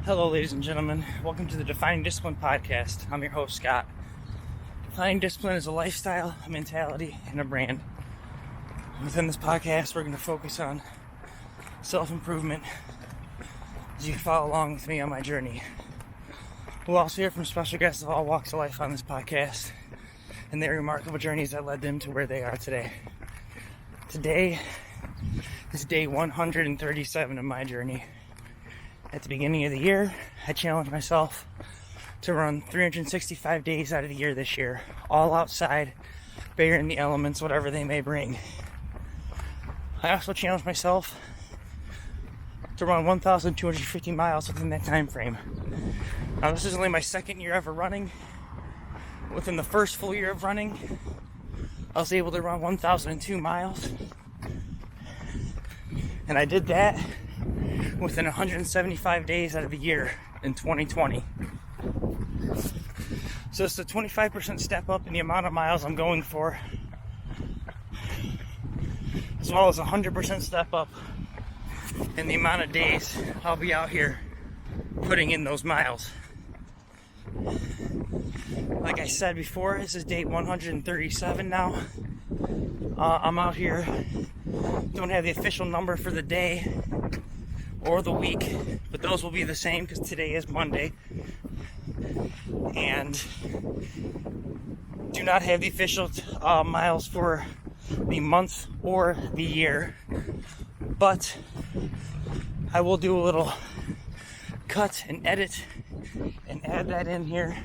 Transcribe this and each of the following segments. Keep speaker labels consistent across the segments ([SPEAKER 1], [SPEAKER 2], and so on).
[SPEAKER 1] Hello, ladies and gentlemen. Welcome to the Defining Discipline podcast. I'm your host, Scott. Defining discipline is a lifestyle, a mentality, and a brand. Within this podcast, we're going to focus on self-improvement as you follow along with me on my journey. We'll also hear from special guests of all walks of life on this podcast and their remarkable journeys that led them to where they are today. Today is day 137 of my journey. At the beginning of the year, I challenged myself to run 365 days out of the year this year, all outside, bearing the elements, whatever they may bring. I also challenged myself to run 1,250 miles within that time frame. Now, this is only my second year ever running. Within the first full year of running, I was able to run 1,002 miles. And I did that within 175 days out of the year in 2020. So it's a 25% step up in the amount of miles I'm going for, as well as a 100% step up in the amount of days I'll be out here putting in those miles. Like I said before, this is day 137 now. I'm out here, don't have the official number for the day or the week, but those will be the same because today is Monday, and do not have the official miles for the month or the year, but I will do a little cut and edit and add that in here,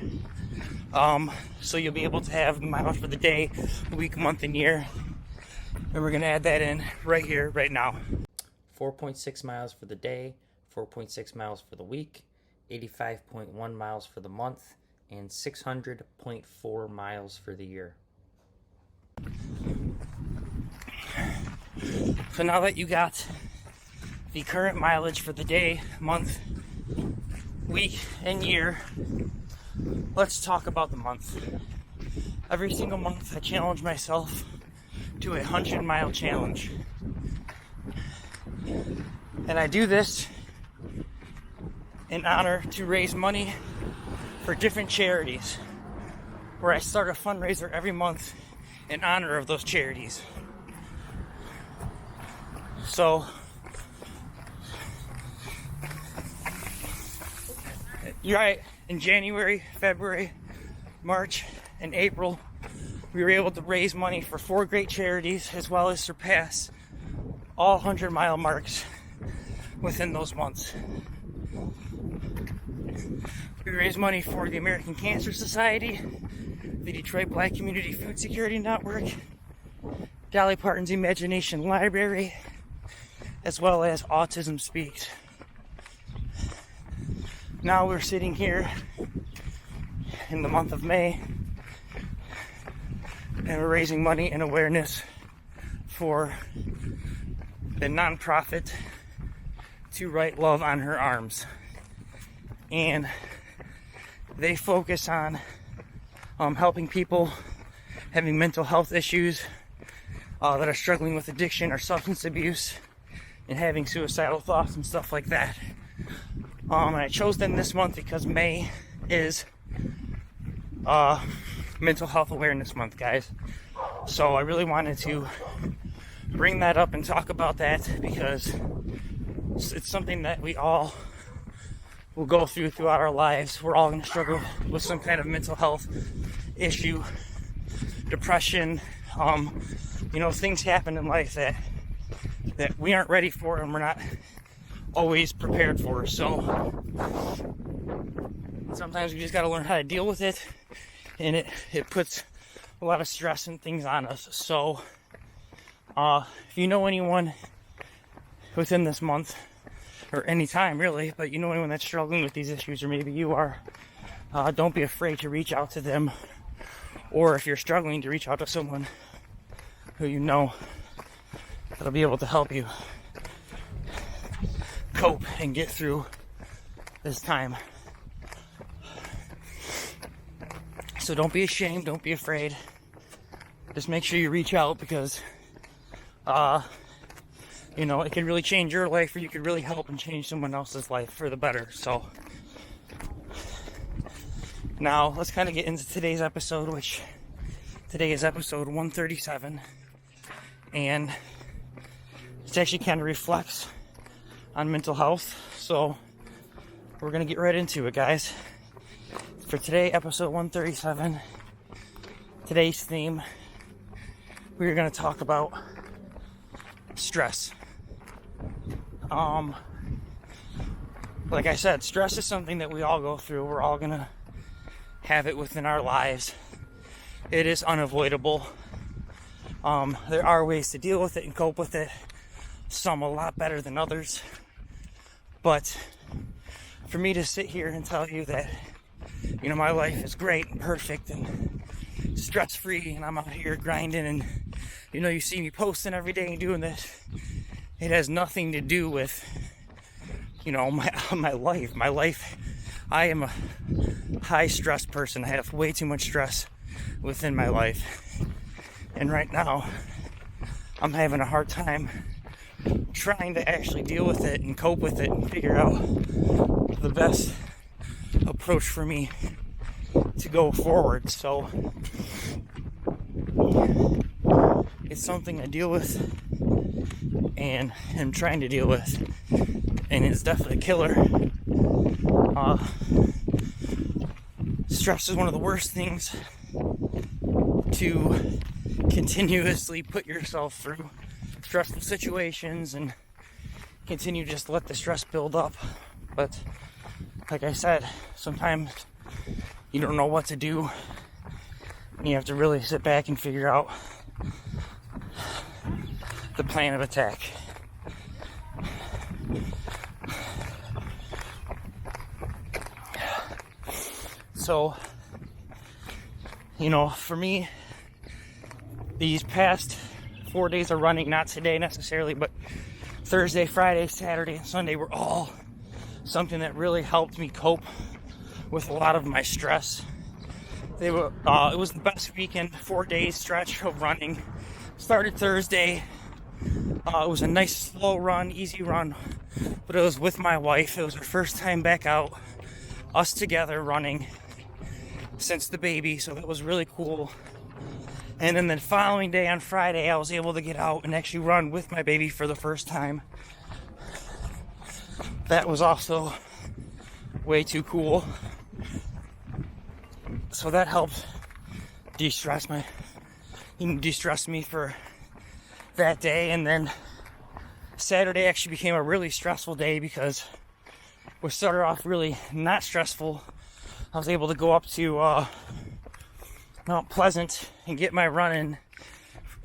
[SPEAKER 1] so you'll be able to have miles for the day, week, month, and year, and we're going to add that in right here, right now.
[SPEAKER 2] 4.6 miles for the day, 4.6 miles for the week, 85.1 miles for the month, and 600.4 miles for the year.
[SPEAKER 1] So now that you got the current mileage for the day, month, week, and year, let's talk about the month. Every single month I challenge myself to a 100-mile challenge. And I do this in honor to raise money for different charities, where I start a fundraiser every month in honor of those charities. So, you're right, in January, February, March, and April, we were able to raise money for 4 great charities, as well as surpass all 100-mile marks within those months. We raised money for the American Cancer Society, the Detroit Black Community Food Security Network, Dolly Parton's Imagination Library, as well as Autism Speaks. Now we're sitting here in the month of May, and we're raising money and awareness for the nonprofit To Write Love on Her Arms. And they focus on helping people having mental health issues that are struggling with addiction or substance abuse and having suicidal thoughts and stuff like that. And I chose them this month because May is Mental Health Awareness Month, guys. So I really wanted to bring that up and talk about that because it's something that we all will go throughout our lives. We're all going to struggle with some kind of mental health issue, depression. Things happen in life that we aren't ready for and we're not always prepared for. So sometimes we just got to learn how to deal with it, and it puts a lot of stress and things on us. So if you know anyone within this month, or any time really, but you know anyone that's struggling with these issues, or maybe you are, don't be afraid to reach out to them, or if you're struggling, to reach out to someone who you know that'll be able to help you cope and get through this time. So don't be ashamed, don't be afraid. Just make sure you reach out, because you know, it could really change your life, or you could really help and change someone else's life for the better. So now let's kind of get into today's episode, which today is episode 137, and it actually kind of reflects on mental health. So we're gonna get right into it, guys. For today, episode 137, today's theme, we're gonna talk about stress. Like I said, stress is something that we all go through. We're all gonna have it within our lives. It is unavoidable. There are ways to deal with it and cope with it. Some a lot better than others. But for me to sit here and tell you that, you know, my life is great and perfect and stress-free, and I'm out here grinding, and, you know, you see me posting every day and doing this, it has nothing to do with, you know, my life. My life, I am a high stress person. I have way too much stress within my life. And right now, I'm having a hard time trying to actually deal with it and cope with it and figure out the best approach for me to go forward. So it's something I deal with and am trying to deal with, and it's definitely a killer. Stress is one of the worst things to continuously put yourself through stressful situations and continue to just let the stress build up. But like I said, sometimes you don't know what to do, and you have to really sit back and figure out the plan of attack. So, you know, for me, these past 4 days of running, not today necessarily, but Thursday, Friday, Saturday, and Sunday were all something that really helped me cope with a lot of my stress. It was the best weekend, 4 days stretch of running. Started Thursday. It was a nice slow run, easy run, but it was with my wife. It was her first time back out, us together running since the baby, so that was really cool. And then the following day on Friday, I was able to get out and actually run with my baby for the first time. That was also way too cool. So that helped de-stress me for that day. And then Saturday actually became a really stressful day because we started off really not stressful. I was able to go up to Mount Pleasant and get my run in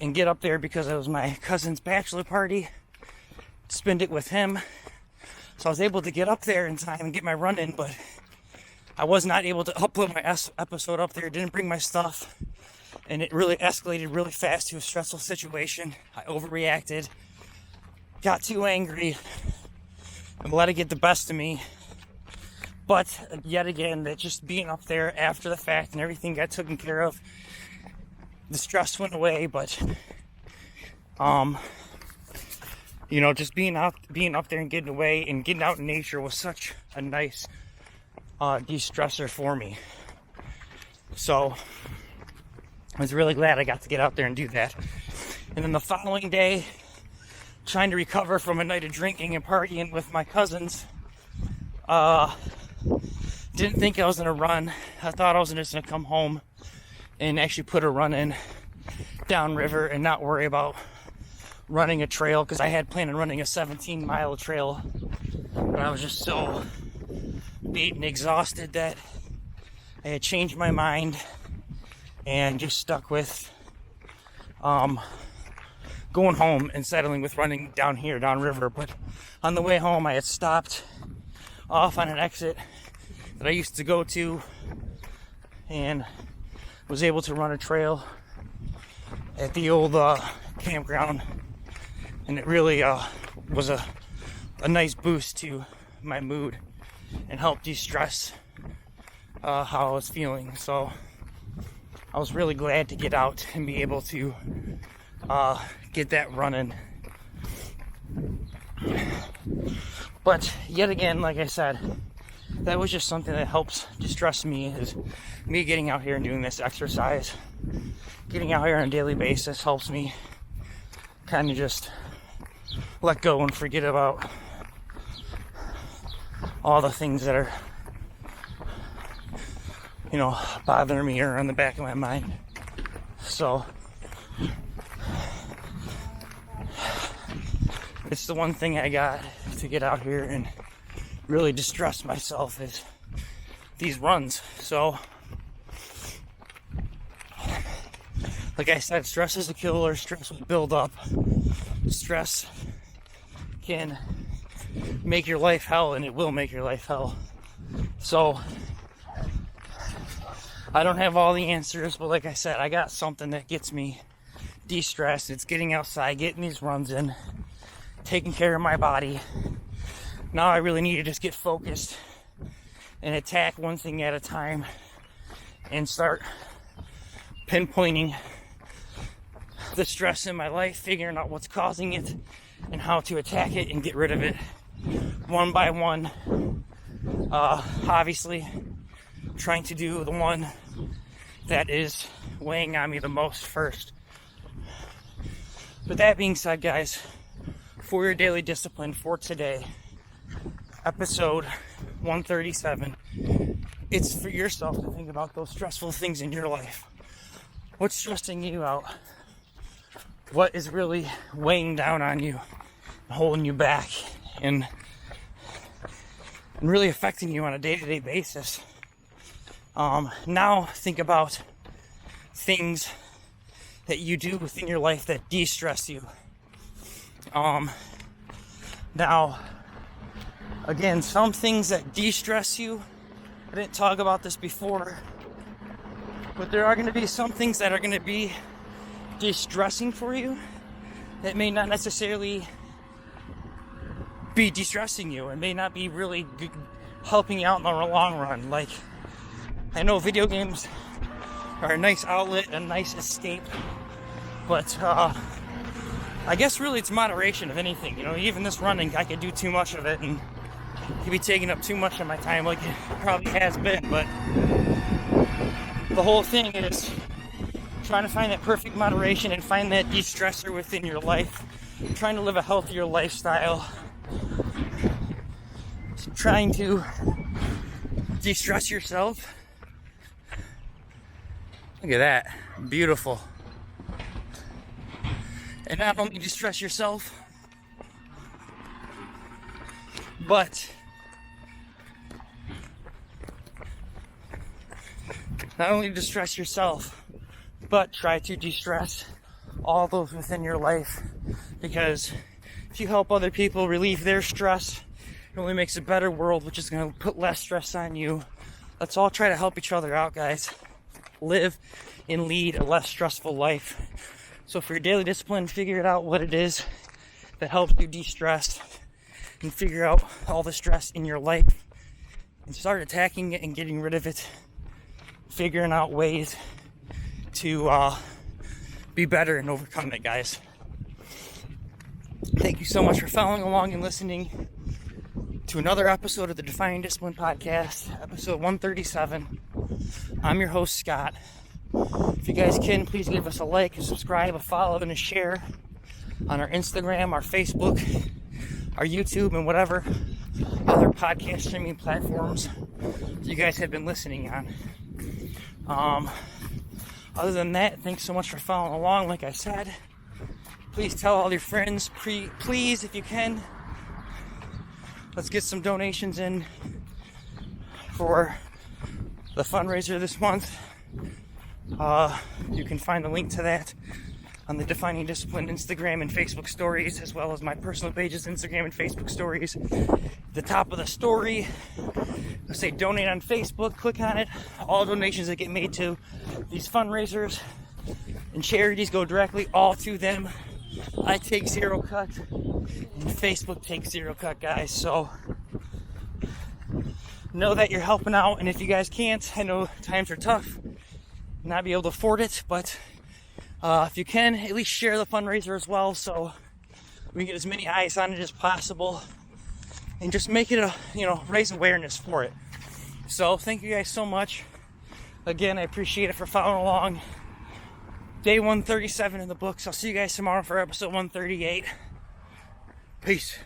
[SPEAKER 1] and get up there because it was my cousin's bachelor party, spend it with him. So I was able to get up there in time and get my run in, but I was not able to upload my episode up there. Didn't bring my stuff, and it really escalated really fast to a stressful situation. I overreacted, got too angry, and let it get the best of me. But yet again, that just being up there after the fact and everything got taken care of, the stress went away. But you know, just being up there and getting away and getting out in nature was such a nice de-stressor for me. So I was really glad I got to get out there and do that. And then the following day, trying to recover from a night of drinking and partying with my cousins, didn't think I was going to run. I thought I was just going to come home and actually put a run in downriver and not worry about running a trail, because I had planned on running a 17-mile trail, but I was just so beat and exhausted that I had changed my mind and just stuck with going home and settling with running down here, downriver. But on the way home, I had stopped off on an exit that I used to go to and was able to run a trail at the old campground, and it really was a nice boost to my mood and helped de-stress how I was feeling. So I was really glad to get out and be able to get that running. But yet again, like I said, that was just something that helps distress me, is me getting out here and doing this exercise. Getting out here on a daily basis helps me kind of just let go and forget about all the things that are, bothering me or on the back of my mind. So it's the one thing I got to get out here and really distress myself is these runs. So like I said, stress is a killer. Stress will build up. Stress can make your life hell, and it will make your life hell. So I don't have all the answers, but like I said, I got something that gets me de-stressed. It's getting outside, getting these runs in, taking care of my body. Now I really need to just get focused and attack one thing at a time and start pinpointing the stress in my life, figuring out what's causing it and how to attack it and get rid of it one by one. Obviously trying to do the one that is weighing on me the most first. But that being said, guys, for your daily discipline for today, episode 137, it's for yourself to think about those stressful things in your life. What's stressing you out? What is really weighing down on you, holding you back, and really affecting you on a day-to-day basis? Now think about things that you do within your life that de-stress you. Now, again, some things that de-stress you, I didn't talk about this before, but there are going to be some things that are going to be de-stressing for you that may not necessarily be de-stressing you and may not be really helping you out in the long run. Like, I know video games are a nice outlet, a nice escape, but I guess really it's moderation of anything. Even this running, I could do too much of it and it could be taking up too much of my time, like it probably has been. But the whole thing is trying to find that perfect moderation and find that de-stressor within your life, trying to live a healthier lifestyle, trying to de-stress yourself. Look at that, beautiful. And not only de-stress yourself, but not only distress yourself, but try to de-stress all those within your life, because if you help other people relieve their stress, it only makes a better world, which is going to put less stress on you. Let's all try to help each other out, guys. Live and lead a less stressful life. So for your daily discipline, figure it out what it is that helps you de-stress and figure out all the stress in your life and start attacking it and getting rid of it, figuring out ways to be better and overcome it, guys. Thank you so much for following along and listening to another episode of the Defining Discipline Podcast, episode 137. I'm your host, Scott. If you guys can, please give us a like, a subscribe, a follow, and a share on our Instagram, our Facebook, our YouTube, and whatever other podcast streaming platforms you guys have been listening on. Other than that, thanks so much for following along. Like I said, please tell all your friends, please, if you can. Let's get some donations in for the fundraiser this month. You can find a link to that on the Defining Discipline Instagram and Facebook stories, as well as my personal pages, Instagram and Facebook stories. The top of the story, let's say donate on Facebook, click on it. All donations that get made to these fundraisers and charities go directly all to them. I take zero cut, and Facebook takes zero cut, guys. So know that you're helping out, and if you guys can't, I know times are tough, not be able to afford it, but if you can, at least share the fundraiser as well, so we can get as many eyes on it as possible. and just make it raise awareness for it. So thank you guys so much. Again, I appreciate it for following along. Day 137 in the books. I'll see you guys tomorrow for episode 138. Peace.